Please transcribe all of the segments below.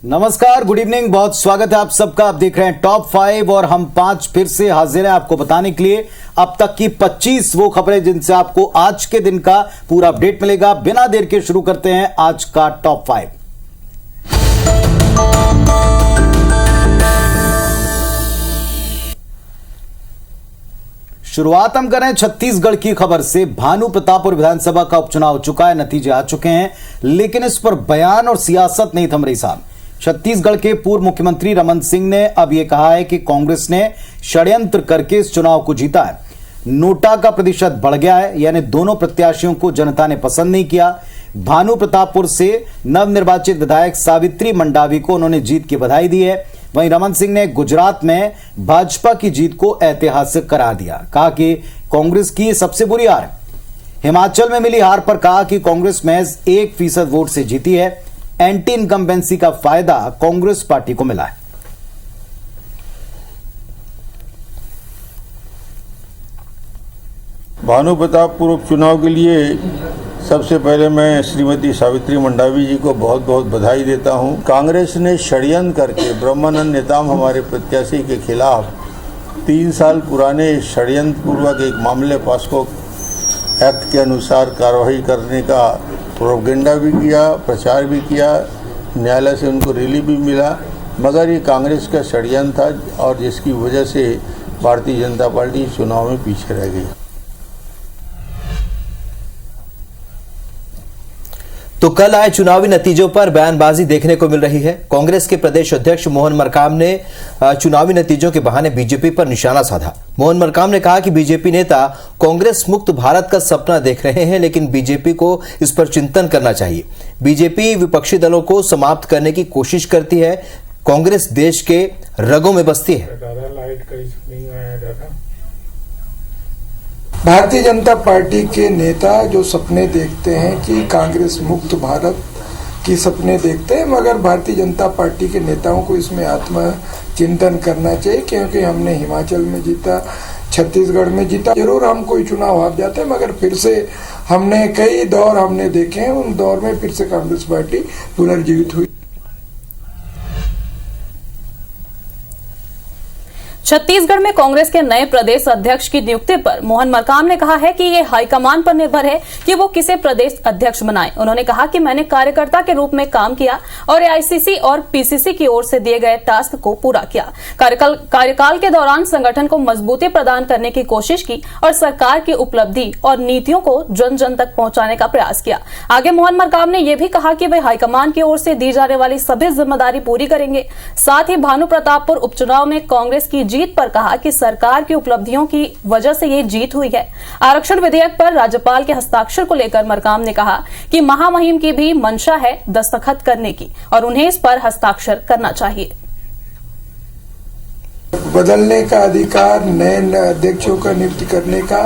नमस्कार, good evening, बहुत स्वागत है आप सबका। आप देख रहे हैं टॉप 5 और हम 5 फिर से हाजिर हैं आपको बताने के लिए अब तक की 25 वो खबरें जिनसे आपको आज के दिन का पूरा अपडेट मिलेगा। बिना देर के शुरू करते हैं आज का टॉप 5। शुरुआत हम करें छत्तीसगढ़ की खबर से। भानु प्रतापपुर विधानसभा का उपचुनाव हो चुका है, नतीजे आ चुके हैं, लेकिन इस पर बयान और सियासत नहीं थम रही साहब। छत्तीसगढ़ के पूर्व मुख्यमंत्री रमन सिंह ने अब यह कहा है कि कांग्रेस ने षड्यंत्र करके इस चुनाव को जीता है। नोटा का प्रतिशत बढ़ गया है, यानी दोनों प्रत्याशियों को जनता ने पसंद नहीं किया। भानु प्रतापपुर से नवनिर्वाचित विधायक सावित्री मंडावी को उन्होंने जीत की बधाई दी है। वहीं रमन सिंह ने गुजरात में भाजपा की जीत को ऐतिहासिक करार दिया, कहा कि कांग्रेस की सबसे बुरी हार। हिमाचल में मिली हार पर कहा कि कांग्रेस महज 1% वोट से जीती है। एंटी इनकम्बेंसी का फायदा कांग्रेस पार्टी को मिला है। भानु प्रतापपुर उपचुनाव के लिए सबसे पहले मैं श्रीमती सावित्री मंडावी जी को बहुत बहुत बधाई देता हूं। कांग्रेस ने षड्यंत्र करके ब्रह्मानंद नेताम हमारे प्रत्याशी के खिलाफ 3 साल पुराने षड्यंत्र पूर्वक एक मामले पॉस्को एक्ट के अनुसार कार्रवाई करने का प्रोपेगेंडा भी किया, प्रचार भी किया, न्यायालय से उनको रिलीफ भी मिला, मगर ये कांग्रेस का षड्यंत्र था और जिसकी वजह से भारतीय जनता पार्टी चुनाव में पीछे रह गई। तो कल आए चुनावी नतीजों पर बयानबाजी देखने को मिल रही है। कांग्रेस के प्रदेश अध्यक्ष मोहन मरकाम ने चुनावी नतीजों के बहाने बीजेपी पर निशाना साधा। मोहन मरकाम ने कहा कि बीजेपी नेता कांग्रेस मुक्त भारत का सपना देख रहे हैं, लेकिन बीजेपी को इस पर चिंतन करना चाहिए। बीजेपी विपक्षी दलों को समाप्त करने की कोशिश करती है, कांग्रेस देश के रगों में बसती है। भारतीय जनता पार्टी के नेता जो सपने देखते हैं कि कांग्रेस मुक्त भारत की सपने देखते हैं, मगर भारतीय जनता पार्टी के नेताओं को इसमें आत्मचिंतन करना चाहिए, क्योंकि हमने हिमाचल में जीता, छत्तीसगढ़ में जीता। जरूर हम कोई चुनाव हार जाते हैं, मगर फिर से हमने कई दौर हमने देखे हैं, उन दौर में फिर से कांग्रेस पार्टी पुनर्जीवित हुई। छत्तीसगढ़ में कांग्रेस के नए प्रदेश अध्यक्ष की नियुक्ति पर मोहन मरकाम ने कहा है कि ये हाईकमान पर निर्भर है कि वो किसे प्रदेश अध्यक्ष बनाए। उन्होंने कहा कि मैंने कार्यकर्ता के रूप में काम किया और एआईसीसी और पीसीसी की ओर से दिए गए टास्क को पूरा किया। कार्यकाल के दौरान संगठन को मजबूती प्रदान करने की कोशिश की और सरकार की उपलब्धि और नीतियों को जन जन तक पहुंचाने का प्रयास किया। आगे मोहन मरकाम ने यह भी कहा कि वे हाईकमान की ओर से दी जाने वाली सभी जिम्मेदारी पूरी करेंगे। साथ ही भानु प्रतापपुर उपचुनाव में कांग्रेस की जीत पर कहा कि सरकार की उपलब्धियों की वजह से ये जीत हुई है। आरक्षण विधेयक पर राज्यपाल के हस्ताक्षर को लेकर मरकाम ने कहा कि महामहिम की भी मंशा है दस्तखत करने की और उन्हें इस पर हस्ताक्षर करना चाहिए। बदलने का अधिकार, नए अध्यक्षों का नियुक्ति करने का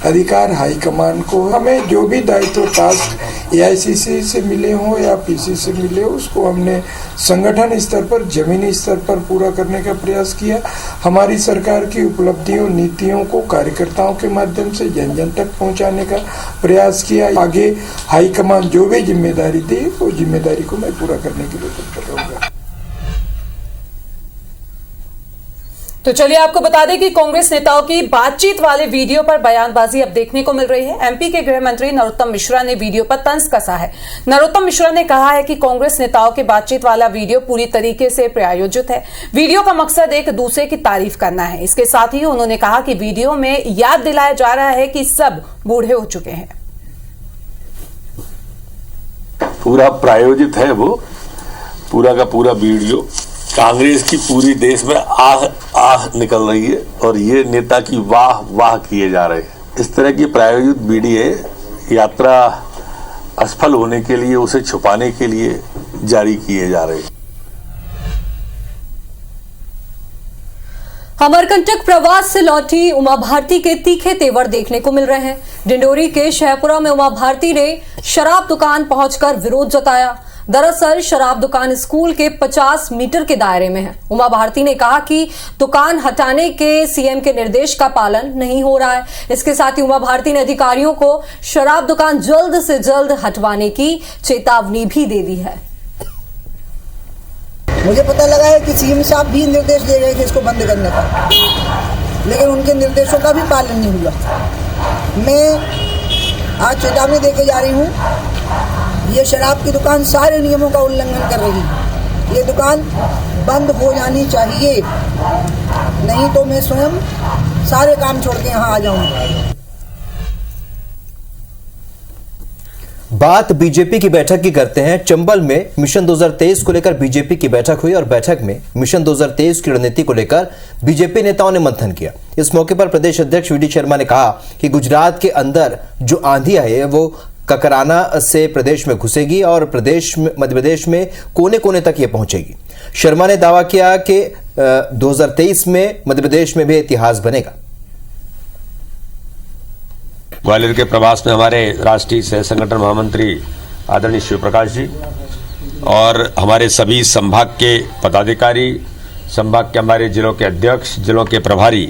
अधिकार हाईकमान को। हमें जो भी दायित्व टास्क एआईसीसी से मिले हों या पीसीसी से मिले हो, उसको हमने संगठन स्तर पर, जमीनी स्तर पर पूरा करने का प्रयास किया। हमारी सरकार की उपलब्धियों, नीतियों को कार्यकर्ताओं के माध्यम से जन जन तक पहुंचाने का प्रयास किया। आगे हाईकमान जो भी जिम्मेदारी दी, वो जिम्मेदारी को मैं पूरा करने के लिए तत्पर रहूंगा। तो चलिए आपको बता दें कि कांग्रेस नेताओं की बातचीत वाले वीडियो पर बयानबाजी अब देखने को मिल रही है। एमपी के गृह मंत्री नरोत्तम मिश्रा ने वीडियो पर तंज कसा है। नरोत्तम मिश्रा ने कहा है कि कांग्रेस नेताओं की बातचीत वाला वीडियो पूरी तरीके से प्रायोजित है। वीडियो का मकसद एक दूसरे की तारीफ करना है। इसके साथ ही उन्होंने कहा कि वीडियो में याद दिलाया जा रहा है कि सब बूढ़े हो चुके हैं। पूरा प्रायोजित है वो पूरा का पूरा वीडियो। कांग्रेस की पूरी देश में आह आह निकल रही है और ये नेता की वाह वाह किए जा रहे हैं। इस तरह की प्रायोजित वीडियो यात्रा असफल होने के लिए, उसे छुपाने के लिए जारी किए जा रहे हैं। अमरकंटक प्रवास से लौटी उमा भारती के तीखे तेवर देखने को मिल रहे हैं। डिंडोरी के शहपुरा में उमा भारती ने शराब दुकान पहुंचकर विरोध जताया। दरअसल शराब दुकान स्कूल के 50 मीटर के दायरे में है। उमा भारती ने कहा कि दुकान हटाने के सीएम के निर्देश का पालन नहीं हो रहा है। इसके साथ ही उमा भारती ने अधिकारियों को शराब दुकान जल्द से जल्द हटवाने की चेतावनी भी दे दी है। मुझे पता लगा है कि सीएम साहब भी निर्देश दे गए थे इसको बंद करने का, लेकिन उनके निर्देशों का भी पालन नहीं हुआ। मैं आज चेतावनी देके जा रही हूँ, ये शराब की दुकान सारे नियमों का उल्लंघन कर रही है। ये दुकान बंद हो जानी चाहिए, नहीं तो मैं स्वयं सारे काम छोड़ के यहाँ आ जाऊँगा। बात बीजेपी की बैठक की करते हैं। चंबल में मिशन 2023 को लेकर बीजेपी की बैठक हुई और बैठक में मिशन 2023 की रणनीति को लेकर बीजेपी नेताओं ने मंथन किया। इस मौके पर प्रदेश अध्यक्ष वीडी शर्मा ने कहा कि गुजरात के अंदर जो आंधी आई है वो ककराना से प्रदेश में घुसेगी और मध्य प्रदेश में कोने कोने तक ये पहुंचेगी। शर्मा ने दावा किया कि 2023 में मध्य प्रदेश में भी इतिहास बनेगा। ग्वालियर के प्रवास में हमारे राष्ट्रीय सह संगठन महामंत्री आदरणीय शिव प्रकाश जी और हमारे सभी संभाग के पदाधिकारी, संभाग के हमारे जिलों के अध्यक्ष, जिलों के प्रभारी,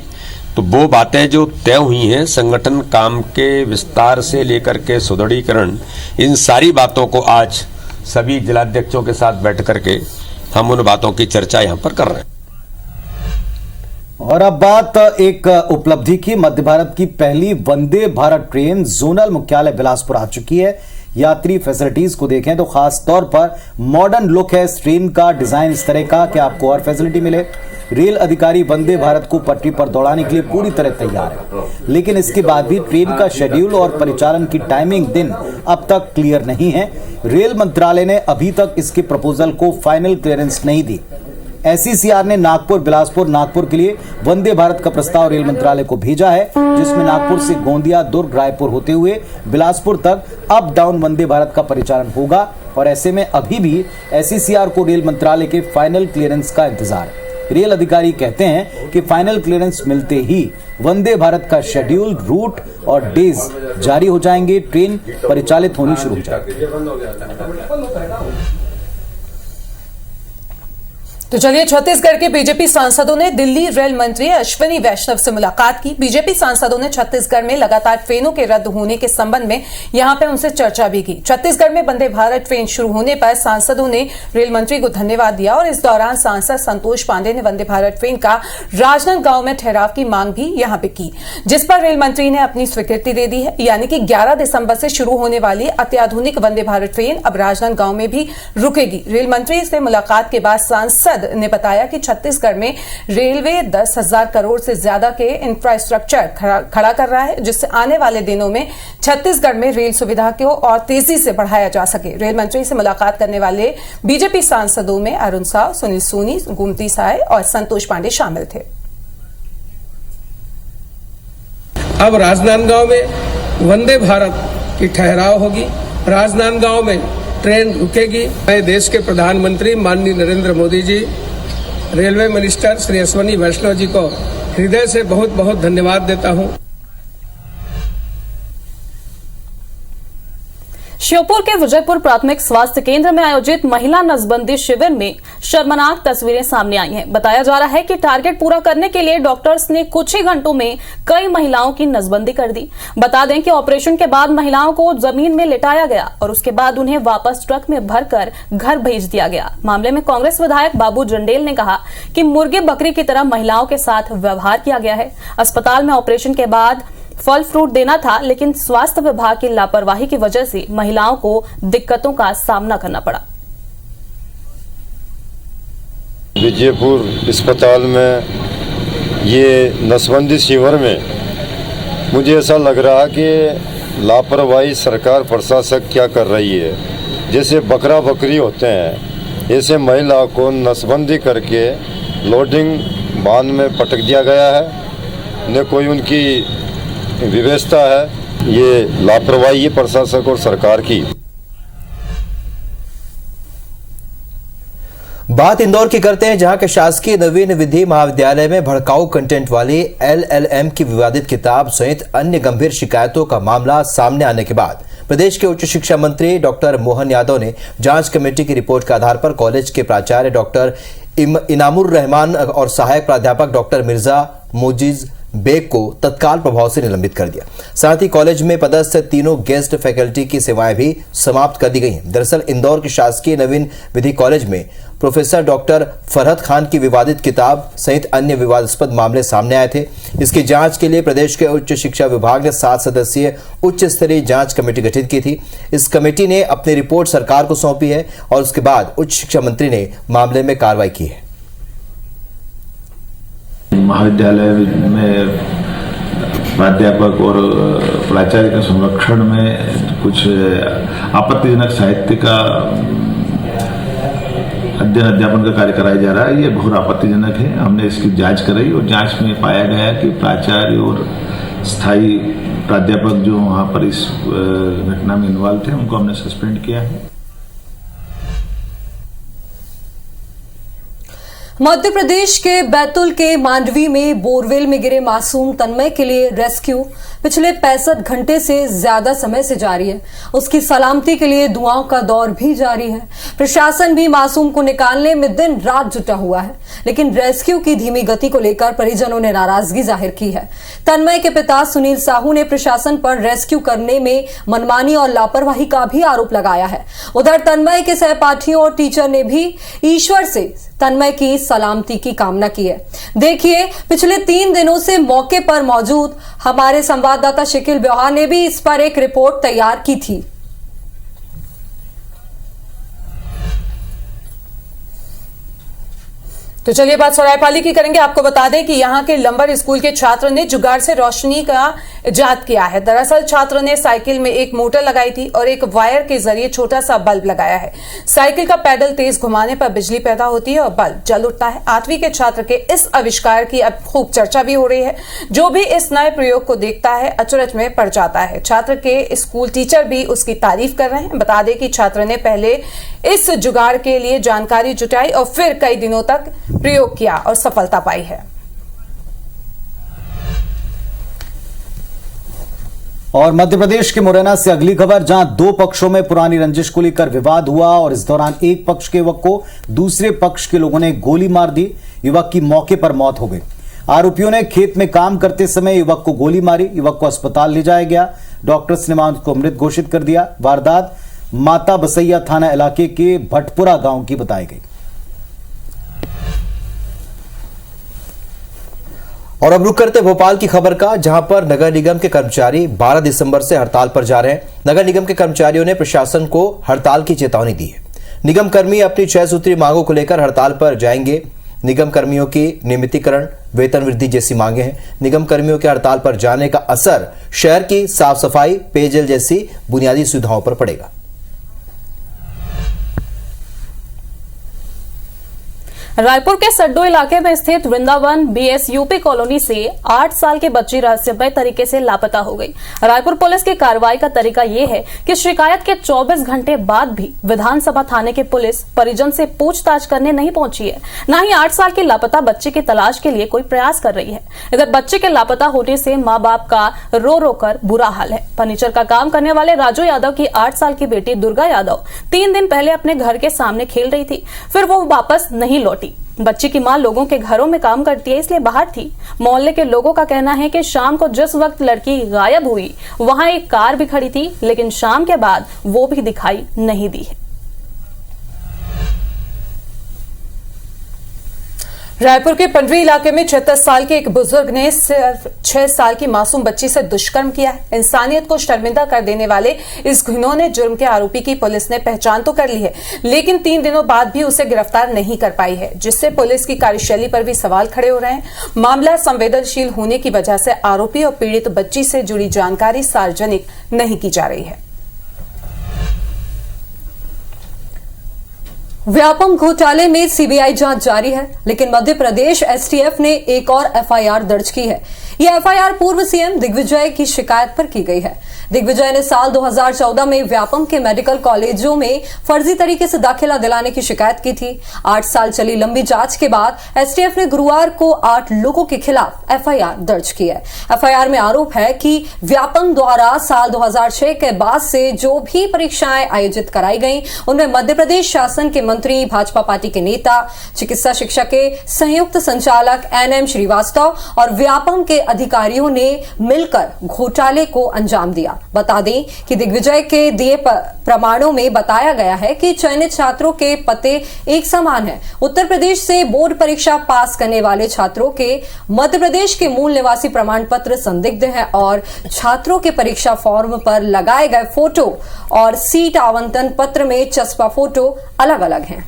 तो वो बातें जो तय हुई हैं संगठन काम के विस्तार से लेकर के सुदृढ़ीकरण, इन सारी बातों को आज सभी जिलाध्यक्षों के साथ बैठ करके हम उन बातों की चर्चा यहाँ पर कर रहे हैं। और अब बात एक उपलब्धि की। मध्य भारत की पहली वंदे भारत ट्रेन जोनल मुख्यालय बिलासपुर आ चुकी है। यात्री फैसिलिटीज को देखें तो खास तौर पर मॉडर्न लुक है इस ट्रेन का। डिजाइन इस तरह का कि आपको और फैसिलिटी मिले। रेल अधिकारी वंदे भारत को पटरी पर दौड़ाने के लिए पूरी तरह तैयार है, लेकिन इसके बाद भी ट्रेन का शेड्यूल और परिचालन की टाइमिंग दिन अब तक क्लियर नहीं है। रेल मंत्रालय ने अभी तक इसके प्रपोजल को फाइनल क्लियरेंस नहीं दी। एसईसीआर ने नागपुर बिलासपुर नागपुर के लिए वंदे भारत का प्रस्ताव रेल मंत्रालय को भेजा है, जिसमें नागपुर से गोंदिया, दुर्ग, रायपुर होते हुए बिलासपुर तक अप डाउन वंदे भारत का परिचालन होगा। और ऐसे में अभी भी एसईसीआर को रेल मंत्रालय के फाइनल क्लियरेंस का इंतजार है। रेल अधिकारी कहते हैं कि फाइनल क्लियरेंस मिलते ही वंदे भारत का शेड्यूल, रूट और डेज जारी हो जाएंगे। ट्रेन परिचालित होनी शुरू हो जाएगी। तो चलिए, छत्तीसगढ़ के बीजेपी सांसदों ने दिल्ली रेल मंत्री अश्विनी वैष्णव से मुलाकात की। बीजेपी सांसदों ने छत्तीसगढ़ में लगातार ट्रेनों के रद्द होने के संबंध में यहां पर उनसे चर्चा भी की। छत्तीसगढ़ में वंदे भारत ट्रेन शुरू होने पर सांसदों ने रेल मंत्री को धन्यवाद दिया और इस दौरान सांसद संतोष पांडे ने वंदे भारत ट्रेन का राजनांदगांव में ठहराव की मांग भी यहां पर की, जिस पर रेल मंत्री ने अपनी स्वीकृति दे दी है। यानी कि 11 दिसंबर से शुरू होने वाली अत्याधुनिक वंदे भारत ट्रेन अब राजनांदगांव में भी रुकेगी। रेल मंत्री से मुलाकात के बाद सांसद ने बताया कि छत्तीसगढ़ में रेलवे 10,000 करोड़ से ज्यादा के इंफ्रास्ट्रक्चर खड़ा कर रहा है, जिससे आने वाले दिनों में छत्तीसगढ़ में रेल सुविधा को और तेजी से बढ़ाया जा सके। रेल मंत्री से मुलाकात करने वाले बीजेपी सांसदों में अरुण साव, सुनील सोनी, गोमती साय और संतोष पांडे शामिल थे। अब राजनांदगांव में वंदे भारत की ठहराव होगी, राजनांदगांव में ट्रेन रुकेगी। मैं देश के प्रधानमंत्री माननीय नरेंद्र मोदी जी, रेलवे मिनिस्टर श्री अश्विनी वैष्णव जी को हृदय से बहुत बहुत धन्यवाद देता हूं। श्योपुर के विजयपुर प्राथमिक स्वास्थ्य केंद्र में आयोजित महिला नसबंदी शिविर में शर्मनाक तस्वीरें सामने आई हैं। बताया जा रहा है कि टारगेट पूरा करने के लिए डॉक्टर्स ने कुछ ही घंटों में कई महिलाओं की नसबंदी कर दी। बता दें कि ऑपरेशन के बाद महिलाओं को जमीन में लिटाया गया और उसके बाद उन्हें वापस ट्रक में भरकर घर भेज दिया गया। मामले में कांग्रेस विधायक बाबू जंडेल ने कहा कि मुर्गे बकरी की तरह महिलाओं के साथ व्यवहार किया गया है। अस्पताल में ऑपरेशन के बाद फल फ्रूट देना था, लेकिन स्वास्थ्य विभाग की लापरवाही की वजह से महिलाओं को दिक्कतों का सामना करना पड़ा। विजयपुर अस्पताल में ये नसबंदी शिविर में मुझे ऐसा लग रहा कि लापरवाही सरकार प्रशासक क्या कर रही है। जैसे बकरा बकरी होते हैं, ऐसे महिला को नसबंदी करके लोडिंग वाहन में पटक दिया गया है। न कोई उनकी व्यवस्था है। ये लापरवाही है प्रशासक और सरकार की। बात इंदौर की करते हैं, जहां के शासकीय नवीन विधि महाविद्यालय में भड़काऊ कंटेंट वाली LLM की विवादित किताब सहित अन्य गंभीर शिकायतों का मामला सामने आने के बाद प्रदेश के उच्च शिक्षा मंत्री डॉक्टर मोहन यादव ने जांच कमेटी की रिपोर्ट के आधार पर कॉलेज के प्राचार्य डॉक्टर इनामुर रहमान और सहायक प्राध्यापक डॉक्टर मिर्जा मोजिज बेग को तत्काल प्रभाव से निलंबित कर दिया। साथ ही कॉलेज में पदस्थ तीनों गेस्ट फैकल्टी की सेवाएं भी समाप्त कर दी गई हैं। दरअसल इंदौर के शासकीय नवीन विधि कॉलेज में प्रोफेसर डॉक्टर फरहत खान की विवादित किताब सहित अन्य विवादास्पद मामले सामने आए थे। इसकी जांच के लिए प्रदेश के उच्च शिक्षा विभाग ने 7 सदस्यीय उच्च स्तरीय जांच कमेटी गठित की थी। इस कमेटी ने अपनी रिपोर्ट सरकार को सौंपी है और उसके बाद उच्च शिक्षा मंत्री ने मामले में कार्रवाई की है। महाविद्यालय में प्राध्यापक और प्राचार्य के संरक्षण में कुछ आपत्तिजनक साहित्य का अध्ययन अध्यापन का कार्य कराया जा रहा है। ये घोर आपत्तिजनक है। हमने इसकी जांच कराई और जांच में पाया गया कि प्राचार्य और स्थायी प्राध्यापक जो वहां पर इस घटना में इन्वॉल्व थे उनको हमने सस्पेंड किया है। मध्य प्रदेश के बैतूल के मांडवी में बोरवेल में गिरे मासूम तन्मय के लिए रेस्क्यू पिछले 65 घंटे से ज्यादा समय से जारी है। उसकी सलामती के लिए दुआओं का दौर भी जारी है। प्रशासन भी मासूम को निकालने में दिन रात जुटा हुआ है, लेकिन रेस्क्यू की धीमी गति को लेकर परिजनों ने नाराजगी जाहिर की है। तन्मय के पिता सुनील साहू ने प्रशासन पर रेस्क्यू करने में मनमानी और लापरवाही का भी आरोप लगाया है। उधर तन्मय के सहपाठियों और टीचर ने भी ईश्वर से तन्मय की सलामती की कामना की है। देखिए, पिछले 3 दिनों से मौके पर मौजूद हमारे संवाददाता शकील ब्योहार ने भी इस पर एक रिपोर्ट तैयार की थी। तो चलिए बात सरायपाली की करेंगे। आपको बता दें कि यहाँ के लंबर स्कूल के छात्र ने जुगाड़ से रोशनी का इजाद किया है। दरअसल छात्र ने साइकिल में एक मोटर लगाई थी और एक वायर के जरिए छोटा सा बल्ब लगाया है। साइकिल का पैडल तेज घुमाने पर बिजली पैदा होती है और बल्ब जल उठता है। 8वीं के छात्र के इस आविष्कार की अब खूब चर्चा भी हो रही है। जो भी इस नए प्रयोग को देखता है अचरज में पड़ जाता है। छात्र के स्कूल टीचर भी उसकी तारीफ कर रहे हैं। बता दें कि छात्र ने पहले इस जुगाड़ के लिए जानकारी जुटाई और फिर कई दिनों तक प्रयोग किया और सफलता पाई है। और मध्य प्रदेश के मुरैना से अगली खबर, जहां 2 पक्षों में पुरानी रंजिश को लेकर विवाद हुआ और इस दौरान एक पक्ष के युवक को दूसरे पक्ष के लोगों ने गोली मार दी। युवक की मौके पर मौत हो गई। आरोपियों ने खेत में काम करते समय युवक को गोली मारी। युवक को अस्पताल ले जाया गया। डॉक्टर्स ने मौत को मृत घोषित कर दिया। वारदात माता बसैया थाना इलाके के भटपुरा गांव की बताई गई। और अब रुक करते भोपाल की खबर का, जहां पर नगर निगम के कर्मचारी 12 दिसंबर से हड़ताल पर जा रहे हैं। नगर निगम के कर्मचारियों ने प्रशासन को हड़ताल की चेतावनी दी है। निगम कर्मी अपनी 6 सूत्री मांगों को लेकर हड़ताल पर जाएंगे। निगम कर्मियों की नियमितीकरण, वेतन वृद्धि जैसी मांगे हैं। निगम कर्मियों के हड़ताल पर जाने का असर शहर की साफ सफाई, पेयजल जैसी बुनियादी सुविधाओं पर पड़ेगा। रायपुर के सड्डो इलाके में स्थित वृंदावन बीएसयूपी कॉलोनी से 8 साल की बच्ची रहस्यमय तरीके से लापता हो गई। रायपुर पुलिस की कार्रवाई का तरीका यह है कि शिकायत के 24 घंटे बाद भी विधानसभा थाने की पुलिस परिजन से पूछताछ करने नहीं पहुंची है, न ही 8 साल की लापता बच्चे की तलाश के लिए कोई प्रयास कर रही है। इधर बच्चे के लापता होने से माँ बाप का रो रो कर बुरा हाल है। फर्नीचर का काम करने वाले राजू यादव की 8 साल की बेटी दुर्गा यादव 3 दिन पहले अपने घर के सामने खेल रही थी, फिर वो वापस नहीं लौटी। बच्ची की मां लोगों के घरों में काम करती है, इसलिए बाहर थी। मोहल्ले के लोगों का कहना है कि शाम को जिस वक्त लड़की गायब हुई वहां एक कार भी खड़ी थी, लेकिन शाम के बाद वो भी दिखाई नहीं दी है। रायपुर के पंडरी इलाके में 36 साल के एक बुजुर्ग ने सिर्फ 6 साल की मासूम बच्ची से दुष्कर्म किया है। इंसानियत को शर्मिंदा कर देने वाले इस घिनौने जुर्म के आरोपी की पुलिस ने पहचान तो कर ली है, लेकिन 3 दिनों बाद भी उसे गिरफ्तार नहीं कर पाई है, जिससे पुलिस की कार्यशैली पर भी सवाल खड़े हो रहे हैं। मामला संवेदनशील होने की वजह से आरोपी और पीड़ित बच्ची से जुड़ी जानकारी सार्वजनिक नहीं की जा रही है। व्यापम घोटाले में सीबीआई जांच जारी है, लेकिन मध्य प्रदेश एसटीएफ ने एक और एफआईआर दर्ज की है। यह एफआईआर पूर्व सीएम दिग्विजय की शिकायत पर की गई है। दिग्विजय ने साल 2014 में व्यापम के मेडिकल कॉलेजों में फर्जी तरीके से दाखिला दिलाने की शिकायत की थी। 8 साल चली लंबी जांच के बाद एसटीएफ ने गुरुवार को 8 लोगों के खिलाफ एफआईआर दर्ज की है। एफआईआर में आरोप है कि व्यापम द्वारा साल 2006 के बाद से जो भी परीक्षाएं आयोजित कराई गई, उनमें मध्य प्रदेश शासन के मुख्यमंत्री, भाजपा पार्टी के नेता, चिकित्सा शिक्षा के संयुक्त संचालक NM श्रीवास्तव और व्यापम के अधिकारियों ने मिलकर घोटाले को अंजाम दिया। बता दें कि दिग्विजय के दिए प्रमाणों में बताया गया है कि चयनित छात्रों के पते एक समान हैं। उत्तर प्रदेश से बोर्ड परीक्षा पास करने वाले छात्रों के मध्य प्रदेश के मूल निवासी प्रमाण पत्र संदिग्ध हैं और छात्रों के परीक्षा फॉर्म पर लगाए गए फोटो और सीट आवंटन पत्र में चस्पा फोटो अलग अलग हैं।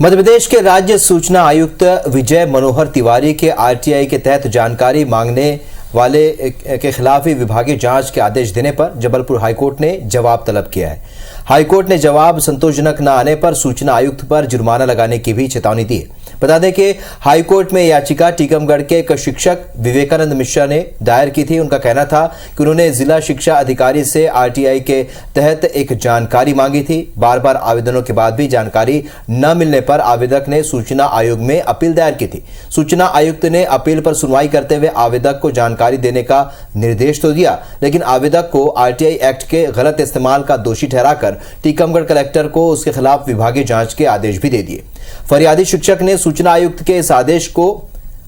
मध्य प्रदेश के राज्य सूचना आयुक्त विजय मनोहर तिवारी के RTI के तहत जानकारी मांगने वाले के खिलाफ ही विभागीय जांच के आदेश देने पर जबलपुर हाईकोर्ट ने जवाब तलब किया है। हाईकोर्ट ने जवाब संतोषजनक न आने पर सूचना आयुक्त पर जुर्माना लगाने की भी चेतावनी दी है। बता दें कि हाईकोर्ट में याचिका टीकमगढ़ के एक शिक्षक विवेकानंद मिश्रा ने दायर की थी। उनका कहना था कि उन्होंने जिला शिक्षा अधिकारी से RTI के तहत एक जानकारी मांगी थी। बार बार आवेदनों के बाद भी जानकारी न मिलने पर आवेदक ने सूचना आयोग में अपील दायर की थी। सूचना आयुक्त ने अपील पर सुनवाई करते हुए आवेदक को जानकारी देने का निर्देश तो दिया, लेकिन आवेदक को RTI एक्ट के गलत इस्तेमाल का दोषी ठहराकर टीकमगढ़ कलेक्टर को उसके खिलाफ विभागीय जांच के आदेश भी दे दिए। फरियादी शिक्षक ने सूचना आयुक्त के इस आदेश को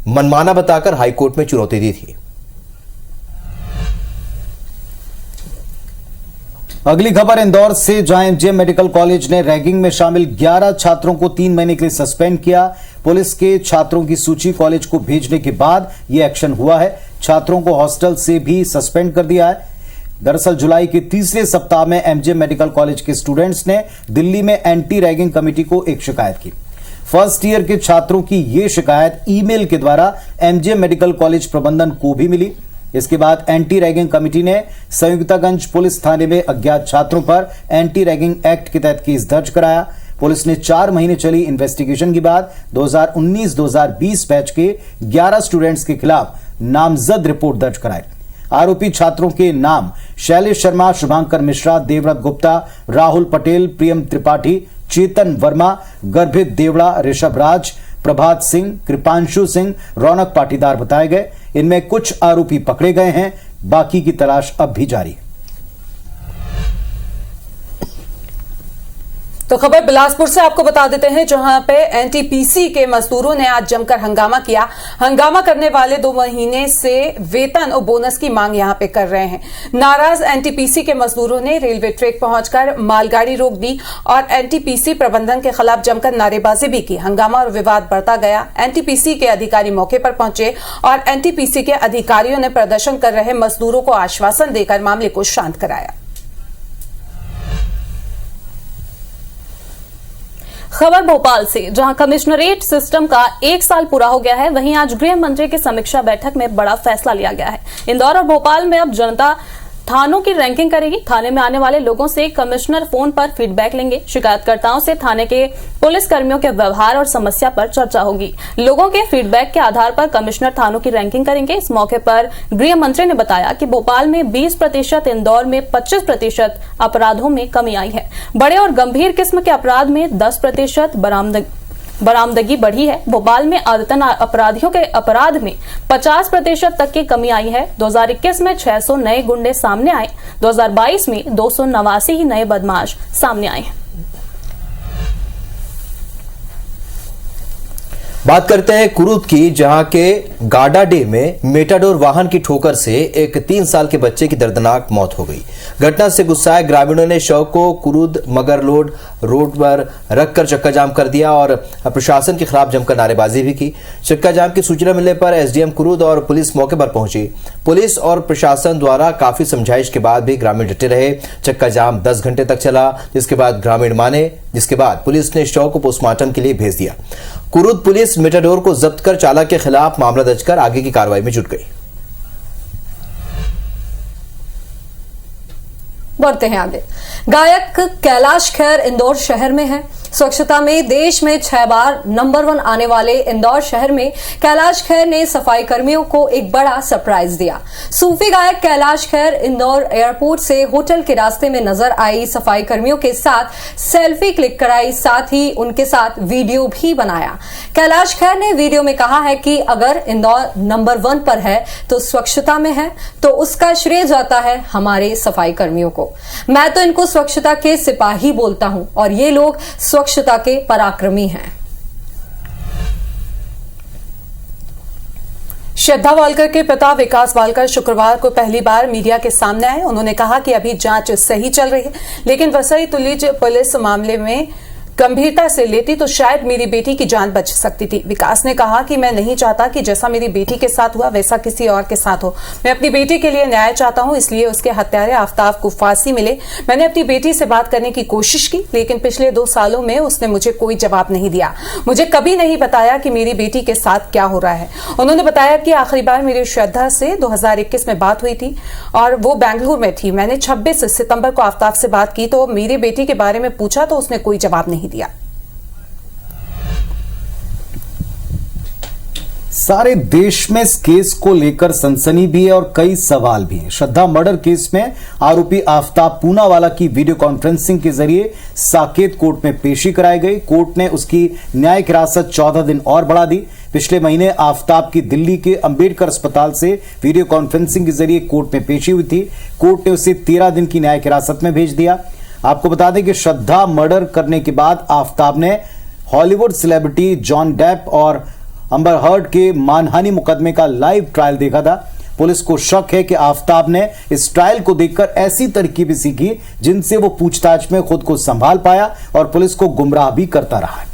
मनमाना बताकर हाईकोर्ट में चुनौती दी थी। अगली खबर इंदौर से, जहां MGM मेडिकल कॉलेज ने रैगिंग में शामिल 11 छात्रों को 3 महीने के लिए सस्पेंड किया। पुलिस के छात्रों की सूची कॉलेज को भेजने के बाद यह एक्शन हुआ है। छात्रों को हॉस्टल से भी सस्पेंड कर दिया है। दरअसल जुलाई के तीसरे सप्ताह में MGM मेडिकल कॉलेज के स्टूडेंट्स ने दिल्ली में एंटी रैगिंग कमेटी को एक शिकायत की। फर्स्ट ईयर के छात्रों की यह शिकायत ईमेल के द्वारा MGM मेडिकल कॉलेज प्रबंधन को भी मिली। इसके बाद एंटी रैगिंग कमेटी ने संयुक्तागंज पुलिस थाने में अज्ञात छात्रों पर एंटी रैगिंग एक्ट के तहत केस दर्ज कराया। पुलिस ने 4 महीने चली इन्वेस्टिगेशन के बाद 2019-2020 बैच के 11 स्टूडेंट्स के खिलाफ नामजद रिपोर्ट दर्ज कराई। आरोपी छात्रों के नाम शैलेश शर्मा, शुभांकर मिश्रा, देवव्रत गुप्ता, राहुल पटेल, प्रियम त्रिपाठी, चेतन वर्मा, गर्भित देवड़ा, ऋषभ राज, प्रभात सिंह, कृपांशु सिंह, रौनक पाटीदार बताए गए। इनमें कुछ आरोपी पकड़े गए हैं, बाकी की तलाश अब भी जारी है। तो खबर बिलासपुर से आपको बता देते हैं, जहां पे NTPC के मजदूरों ने आज जमकर हंगामा किया। हंगामा करने वाले 2 महीने से वेतन और बोनस की मांग यहां पे कर रहे हैं। नाराज NTPC के मजदूरों ने रेलवे ट्रैक पहुंचकर मालगाड़ी रोक दी और NTPC प्रबंधन के खिलाफ जमकर नारेबाजी भी की। हंगामा और विवाद बढ़ता गया। NTPC के अधिकारी मौके पर पहुंचे और NTPC के अधिकारियों ने प्रदर्शन कर रहे मजदूरों को आश्वासन देकर मामले को शांत कराया। खबर भोपाल से, जहां कमिश्नरेट सिस्टम का 1 साल पूरा हो गया है, वहीं आज गृह मंत्री की समीक्षा बैठक में बड़ा फैसला लिया गया है। इंदौर और भोपाल में अब जनता थानों की रैंकिंग करेगी। थाने में आने वाले लोगों से कमिश्नर फोन पर फीडबैक लेंगे। शिकायतकर्ताओं से थाने के पुलिस कर्मियों के व्यवहार और समस्या पर चर्चा होगी। लोगों के फीडबैक के आधार पर कमिश्नर थानों की रैंकिंग करेंगे। इस मौके पर गृह मंत्री ने बताया कि भोपाल में 20%, इंदौर में 25% अपराधों में कमी आई है। बड़े और गंभीर किस्म के अपराध में 10% बरामदगी बढ़ी है। भोपाल में आदतन अपराधियों के अपराध में 50% तक की कमी आई है। 2021 में 600 नए गुंडे सामने आए। 2022 में 289 ही नए बदमाश सामने आए हैं। बात करते हैं कुरुद की, जहां के गाडाडे में मेटाडोर वाहन की ठोकर से एक 3 साल के बच्चे की दर्दनाक मौत हो गई। घटना से गुस्साए ग्रामीणों ने शव को कुरुद मगरलोड रोड पर रखकर चक्का जाम कर दिया और प्रशासन के खिलाफ जमकर नारेबाजी भी की। चक्का जाम की सूचना मिलने पर SDM कुरुद और पुलिस मौके पर पहुंची। पुलिस और प्रशासन द्वारा काफी समझाइश के बाद भी ग्रामीण डटे रहे। चक्का जाम 10 घंटे तक चला, जिसके बाद ग्रामीण माने, जिसके बाद पुलिस ने शव को पोस्टमार्टम के लिए भेज दिया। कुरुद पुलिस मेटाडोर को जब्त कर चालक के खिलाफ मामला दर्ज कर आगे की कार्रवाई में जुट गई। बढ़ते हैं आगे। गायक कैलाश खेर इंदौर शहर में है। स्वच्छता में देश में 6 बार नंबर 1 आने वाले इंदौर शहर में कैलाश खेर ने सफाई कर्मियों को एक बड़ा सरप्राइज दिया। सूफी गायक कैलाश खेर इंदौर एयरपोर्ट से होटल के रास्ते में नजर आई, सफाई कर्मियों के साथ सेल्फी क्लिक कराई, साथ ही उनके साथ वीडियो भी बनाया। कैलाश खेर ने वीडियो में कहा है कि अगर इंदौर नंबर 1 पर है तो स्वच्छता में है, तो उसका श्रेय जाता है हमारे सफाई कर्मियों को। मैं तो इनको स्वच्छता के सिपाही बोलता हूं और ये लोग स्वच्छता के पराक्रमी हैं। श्रद्धा वालकर के पिता विकास वालकर शुक्रवार को पहली बार मीडिया के सामने आए। उन्होंने कहा कि अभी जांच सही चल रही है, लेकिन वसई तुलीज पुलिस मामले में गंभीरता से लेती तो शायद मेरी बेटी की जान बच सकती थी। विकास ने कहा कि मैं नहीं चाहता कि जैसा मेरी बेटी के साथ हुआ वैसा किसी और के साथ हो। मैं अपनी बेटी के लिए न्याय चाहता हूं, इसलिए उसके हत्यारे आफ्ताब को फांसी मिले। मैंने अपनी बेटी से बात करने की कोशिश की, लेकिन पिछले 2 सालों में उसने मुझे कोई जवाब नहीं दिया। मुझे कभी नहीं बताया कि मेरी बेटी के साथ क्या हो रहा है। उन्होंने बताया कि आखिरी बार मेरी श्रद्धा से 2021 में बात हुई थी और वो बेंगलुरु में थी। मैंने 26 सितंबर को आफ्ताब से बात की तो मेरी बेटी के बारे में पूछा तो उसने कोई जवाब नहीं दिया। सारे देश में इस केस को लेकर सनसनी भी है और कई सवाल भी हैं। श्रद्धा मर्डर केस में आरोपी आफ्ताब पूनावाला की वीडियो कॉन्फ्रेंसिंग के जरिए साकेत कोर्ट में पेशी कराई गई। कोर्ट ने उसकी न्यायिक हिरासत 14 दिन और बढ़ा दी। पिछले महीने आफ्ताब की दिल्ली के अंबेडकर अस्पताल से वीडियो कॉन्फ्रेंसिंग के जरिए कोर्ट में पेशी हुई थी। कोर्ट ने उसे 13 दिन की न्यायिक हिरासत में भेज दिया। आपको बता दें कि श्रद्धा मर्डर करने के बाद आफ्ताब ने हॉलीवुड सेलिब्रिटी जॉन डेप और अम्बर हर्ड के मानहानि मुकदमे का लाइव ट्रायल देखा था। पुलिस को शक है कि आफ्ताब ने इस ट्रायल को देखकर ऐसी तरकीबें सीखी जिनसे वो पूछताछ में खुद को संभाल पाया और पुलिस को गुमराह भी करता रहा है।